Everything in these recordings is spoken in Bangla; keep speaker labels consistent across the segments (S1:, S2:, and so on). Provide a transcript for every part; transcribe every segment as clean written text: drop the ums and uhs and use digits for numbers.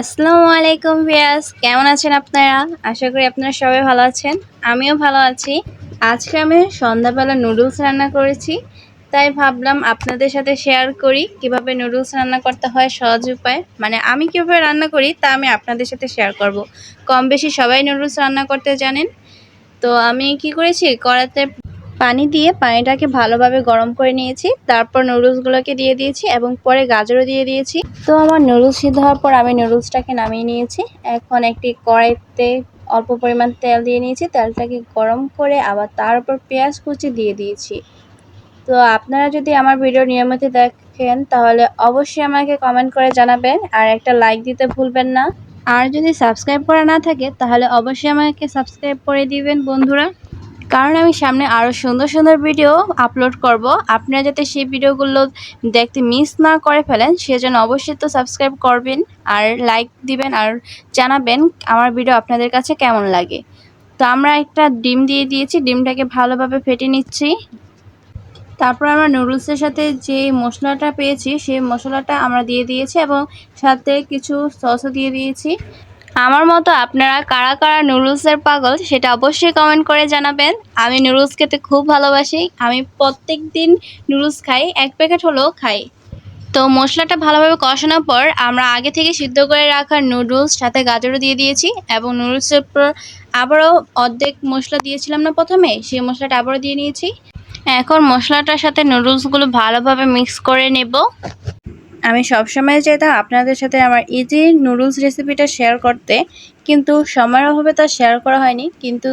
S1: আসসালামু আলাইকুম ভিয়াস, কেমন আছেন আপনারা? আশা করি আপনারা সবাই ভালো আছেন। আমিও ভালো আছি। আজকে আমি সন্ধ্যাবেলা নুডলস রান্না করেছি, তাই ভাবলাম আপনাদের সাথে শেয়ার করি কিভাবে নুডলস রান্না করতে হয় সহজ উপায়। মানে আমি কিভাবে রান্না করি তা আমি আপনাদের সাথে শেয়ার করব। কম বেশি সবাই নুডলস রান্না করতে জানেন। তো আমি কি করেছি, কড়াইতে পানি দিয়ে পানিটাকে ভালোভাবে গরম করে নিয়েছি। তারপর নুডলসগুলোকে দিয়ে দিয়েছি এবং পরে গাজরও দিয়ে দিয়েছি। তো আমার নুডলস সিদ্ধ হওয়ার পর আমি নুডলসটাকে নামিয়ে নিয়েছি। এখন একটি কড়াইতে অল্প পরিমাণ তেল দিয়ে নিয়েছি। তেলটাকে গরম করে আবার তার উপর পেঁয়াজ কুচি দিয়ে দিয়েছি। তো আপনারা যদি আমার ভিডিও নিয়মিত দেখেন তাহলে অবশ্যই আমাকে কমেন্ট করে জানাবেন আর একটা লাইক দিতে ভুলবেন না। আর যদি সাবস্ক্রাইব করা না থাকে তাহলে অবশ্যই আমাকে সাবস্ক্রাইব করে দিবেন বন্ধুরা, কারণ আমি সামনে আরও সুন্দর সুন্দর ভিডিও আপলোড করব। আপনারা যাতে সেই ভিডিওগুলো দেখতে মিস না করে ফেলেন সেজন্য অবশ্যই তো সাবস্ক্রাইব করবেন আর লাইক দিবেন আর জানাবেন আমার ভিডিও আপনাদের কাছে কেমন লাগে। তো আমরা একটা ডিম দিয়ে দিয়েছি, ডিমটাকে ভালোভাবে ফেটে নিচ্ছি। তারপর আমরা নুডলসের সাথে যে মশলাটা পেয়েছি সেই মশলাটা আমরা দিয়ে দিয়েছি এবং সাথে কিছু সসও দিয়ে দিয়েছি। আমার মতো আপনারা কারা কারা নুডলসের পাগল সেটা অবশ্যই কমেন্ট করে জানাবেন। আমি নুডলস খেতে খুব ভালোবাসি। আমি প্রত্যেক দিন নুডলস খাই, 1 প্যাকেট হলেও খাই। তো মশলাটা ভালোভাবে কষানোর পর আমরা আগে থেকে সিদ্ধ করে রাখা নুডলস সাথে গাজরও দিয়ে দিয়েছি এবং নুডলসের উপর আবারও অর্ধেক মশলা দিয়েছিলাম না প্রথমে, সেই মশলাটা আবারও দিয়ে নিয়েছি। এখন মশলাটার সাথে নুডলসগুলো ভালোভাবে মিক্স করে নেব। আমি সবসময় চাইতাম আপনাদের সাথে আমার ইজি নুডলস রেসিপিটা শেয়ার করতে, কিন্তু সময়ের অভাবে তা শেয়ার করা হয়নি। কিন্তু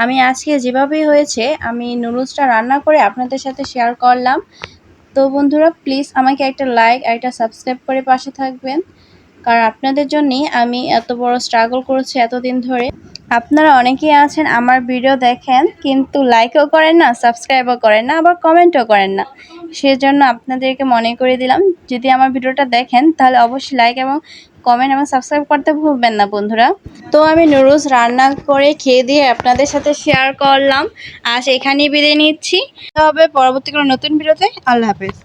S1: আমি আজকে যেভাবেই হয়েছে আমি নুডলসটা রান্না করে আপনাদের সাথে শেয়ার করলাম। তো বন্ধুরা প্লিজ আমাকে একটা লাইক আর একটা সাবস্ক্রাইব করে পাশে থাকবেন, কারণ আপনাদের জন্যই আমি এত বড় স্ট্রাগল করেছি এতদিন ধরে। আপনারা অনেকেই আছেন আমার ভিডিও দেখেন কিন্তু লাইকও করেন না, সাবস্ক্রাইবও করেন না, আবার কমেন্টও করেন না। সেজন্য আপনাদেরকে মনে করে দিলাম, যদি আমার ভিডিওটা দেখেন তাহলে অবশ্যই লাইক এবং কমেন্ট এবং সাবস্ক্রাইব করতে ভুলবেন না বন্ধুরা। তো আমি নুডলস রান্না করে খেয়ে দিয়ে আপনাদের সাথে শেয়ার করলাম। আজ এখানেই বিদায় নিচ্ছি। দেখা হবে পরবর্তী কোনো নতুন ভিডিওতে। আল্লাহ হাফেজ।